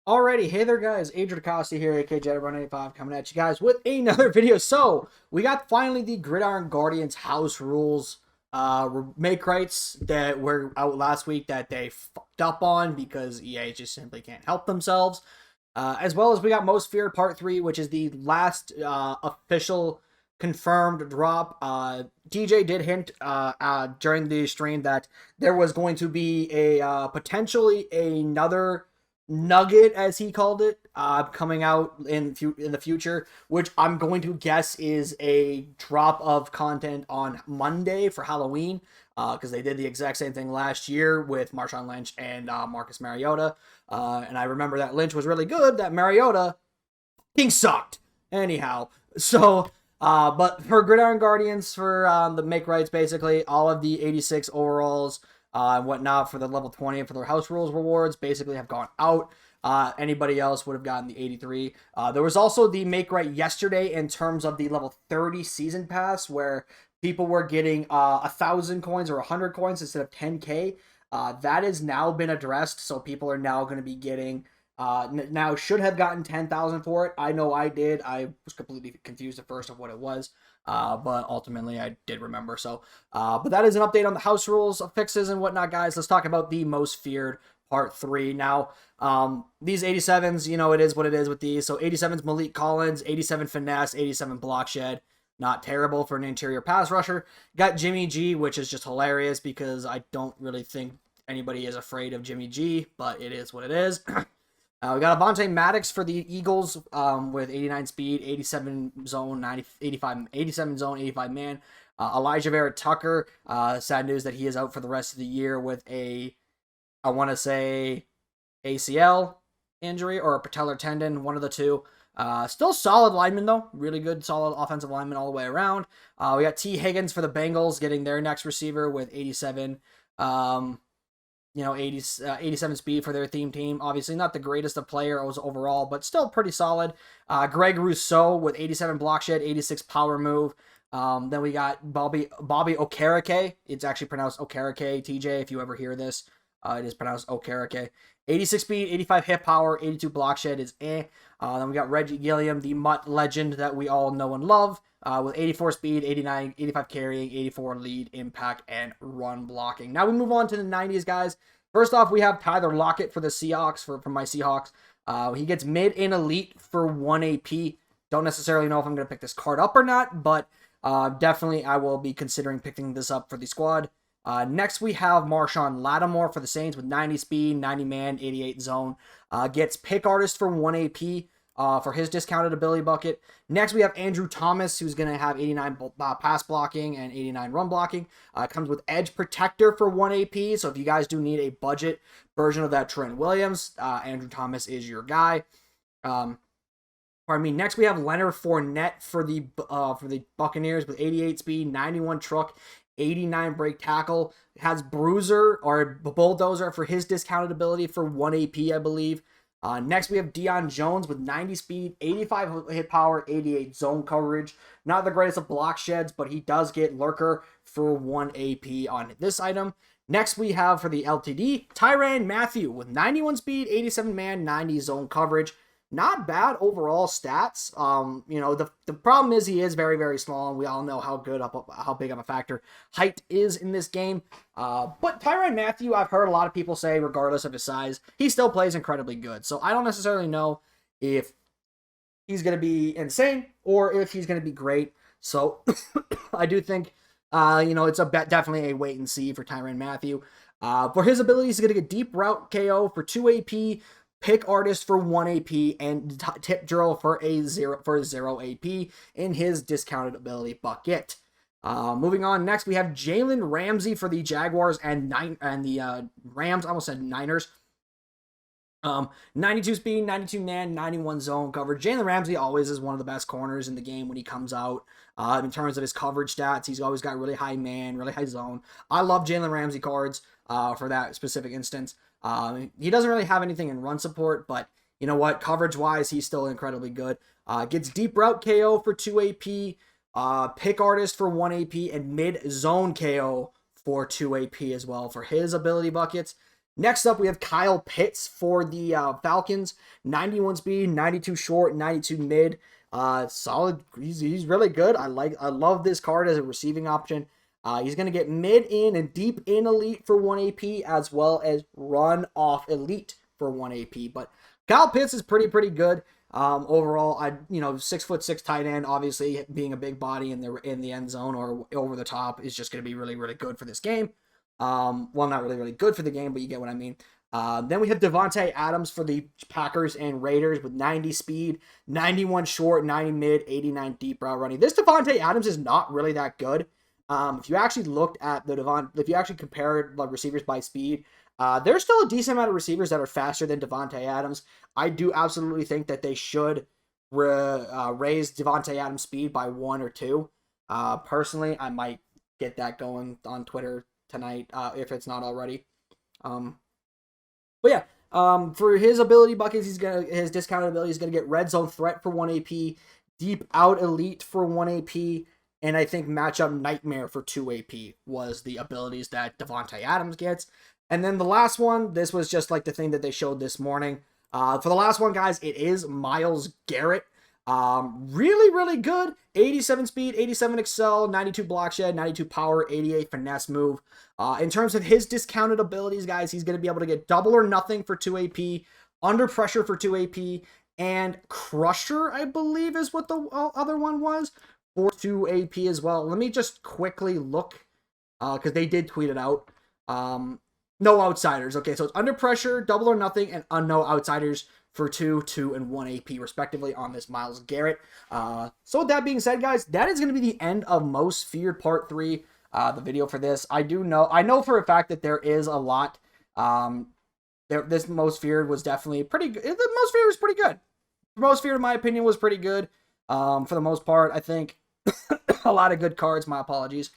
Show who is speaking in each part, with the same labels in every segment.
Speaker 1: Alrighty, hey there guys, Adrian Acosta here, aka Jet185, coming at you guys with another video. So, we got finally the Gridiron Guardians house rules make rights that were out last week that they fucked up on because EA just simply can't help themselves. As well as we got Most Feared Part 3, which is the last official confirmed drop. DJ did hint during the stream that there was going to be a potentially another nugget, as he called it, coming out in the future, which I'm going to guess is a drop of content on Monday for Halloween, because they did the exact same thing last year with Marshawn Lynch and Marcus Mariota, and I remember that Lynch was really good, that Mariota fucking sucked. Anyhow, so but for Gridiron Guardians, for the make rights, basically all of the 86 overalls and whatnot for the level 20 and for their house rules rewards basically have gone out. Anybody else would have gotten the 83. There was also the make right yesterday in terms of the level 30 season pass, where people were getting 1,000 coins or 100 coins instead of 10k. That has now been addressed, so people are now going to be getting now should have gotten 10,000 for it. I know I did. I was completely confused at first of what it was. But ultimately I did remember. So, but that is an update on the house rules, fixes, and whatnot, guys. Let's talk about the Most Feared Part 3. Now, these 87s, you know, it is what it is with these. So 87's Malik Collins, 87 Finesse, 87 Block Shed. Not terrible for an interior pass rusher. Got Jimmy G, which is just hilarious because I don't really think anybody is afraid of Jimmy G, but it is what it is. We got Davante Maddox for the Eagles with 89 speed, 87 zone, 87 zone, 85 man. Elijah Vera Tucker, sad news that he is out for the rest of the year with I want to say, ACL injury or a patellar tendon, one of the two. Still solid lineman, though. Really good, solid offensive lineman all the way around. We got T. Higgins for the Bengals getting their next receiver with 87. 87 speed for their theme team. Obviously not the greatest of players overall, but still pretty solid. Greg Rousseau with 87 block shed, 86 power move. Then we got Bobby Okereke. It's actually pronounced Okereke, TJ, if you ever hear this. It is pronounced Okereke. 86 speed, 85 hit power, 82 block shed is eh. Then we got Reggie Gilliam, the Mutt legend that we all know and love, with 84 speed, 85 carrying, 84 lead, impact, and run blocking. Now we move on to the 90s, guys. First off, we have Tyler Lockett for the Seahawks, for my Seahawks. He gets mid and elite for 1 AP. Don't necessarily know if I'm going to pick this card up or not, but definitely I will be considering picking this up for the squad. Next, we have Marshawn Lattimore for the Saints with 90 speed, 90 man, 88 zone. Gets pick artist for 1 AP for his discounted ability bucket. Next, we have Andrew Thomas, who's going to have 89 pass blocking and 89 run blocking. Comes with edge protector for 1 AP. So if you guys do need a budget version of that Trent Williams, Andrew Thomas is your guy. Next we have Leonard Fournette for the Buccaneers with 88 speed, 91 truck, 89 break tackle. Has Bruiser or Bulldozer for his discounted ability for 1 AP, I believe. Next, we have Deion Jones with 90 speed, 85 hit power, 88 zone coverage. Not the greatest of block sheds, but he does get Lurker for 1 AP on this item. Next, we have for the LTD, Tyrann Mathieu with 91 speed, 87 man, 90 zone coverage. Not bad overall stats. The problem is he is very, very small, and we all know how big of a factor height is in this game. But Tyrann Mathieu, I've heard a lot of people say, regardless of his size, he still plays incredibly good. So I don't necessarily know if he's going to be insane or if he's going to be great. So I do think, it's definitely a wait and see for Tyrann Mathieu. For his abilities, he's going to get deep route KO for 2 AP, pick artist for 1 AP, and tip drill for 0 AP in his discounted ability bucket. Moving on, next we have Jalen Ramsey for the Jaguars and the Rams. I almost said Niners. 92 speed, 92 man, 91 zone coverage. Jalen Ramsey always is one of the best corners in the game when he comes out. In terms of his coverage stats, he's always got really high man, really high zone. I love Jalen Ramsey cards for that specific instance. He doesn't really have anything in run support, but you know what? Coverage-wise, he's still incredibly good. Gets deep route KO for 2 AP, pick artist for 1 AP, and mid-zone KO for 2 AP as well for his ability buckets. Next up, we have Kyle Pitts for the Falcons. 91 speed, 92 short, 92 mid. Solid. He's really good. I love this card as a receiving option. He's going to get mid in and deep in elite for 1 AP, as well as run off elite for 1 AP. But Kyle Pitts is pretty good. Overall, 6'6" tight end, obviously being a big body in the end zone or over the top is just going to be really good for this game. Well, not really good for the game, but you get what I mean. Then we have Davante Adams for the Packers and Raiders with 90 speed, 91 short, 90 mid, 89 deep route running. This Davante Adams is not really that good. If you actually looked at if you actually compared the receivers by speed, there's still a decent amount of receivers that are faster than Davante Adams. I do absolutely think that they should raise Davante Adams' speed by 1 or 2. Personally, I might get that going on Twitter tonight if it's not already. But yeah, for his ability buckets, his discounted ability is gonna get red zone threat for 1 AP, deep out elite for 1 AP, and I think matchup nightmare for 2 AP was the abilities that Davante Adams gets. And then the last one, this was just like the thing that they showed this morning. For the last one, guys, it is Myles Garrett. Really good. 87 speed, 87 excel, 92 block shed, 92 power, 88 finesse move. In terms of his discounted abilities, guys, he's going to be able to get double or nothing for 2 AP, under pressure for 2 AP, and crusher, I believe, is what the other one was, for 2 AP as well. Let me just quickly look, because they did tweet it out. No outsiders. Okay, so it's under pressure, double or nothing, and no outsiders for 2, 2, and 1 AP, respectively, on this Myles Garrett. So with that being said, guys, that is going to be the end of Most Feared Part 3, the video for this. I know for a fact that there is a lot. This Most Feared was definitely pretty good. The Most Feared was pretty good. Most Feared, in my opinion, was pretty good. For the most part, I think a lot of good cards. My apologies.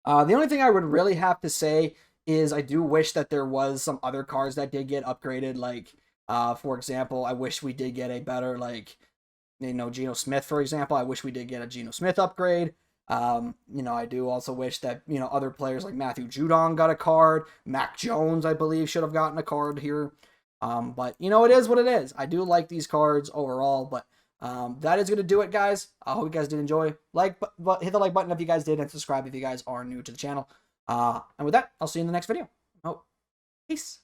Speaker 1: The only thing I would really have to say is I do wish that there was some other cards that did get upgraded. Like, for example, I wish we did get a better, like, Geno Smith, for example. I wish we did get a Geno Smith upgrade. I do also wish that, other players like Matthew Judon got a card. Mac Jones, I believe, should have gotten a card here. But, it is what it is. I do like these cards overall, but that is going to do it, guys. I hope you guys did enjoy. Hit the like button if you guys did, and subscribe if you guys are new to the channel. And with that, I'll see you in the next video. Oh, peace.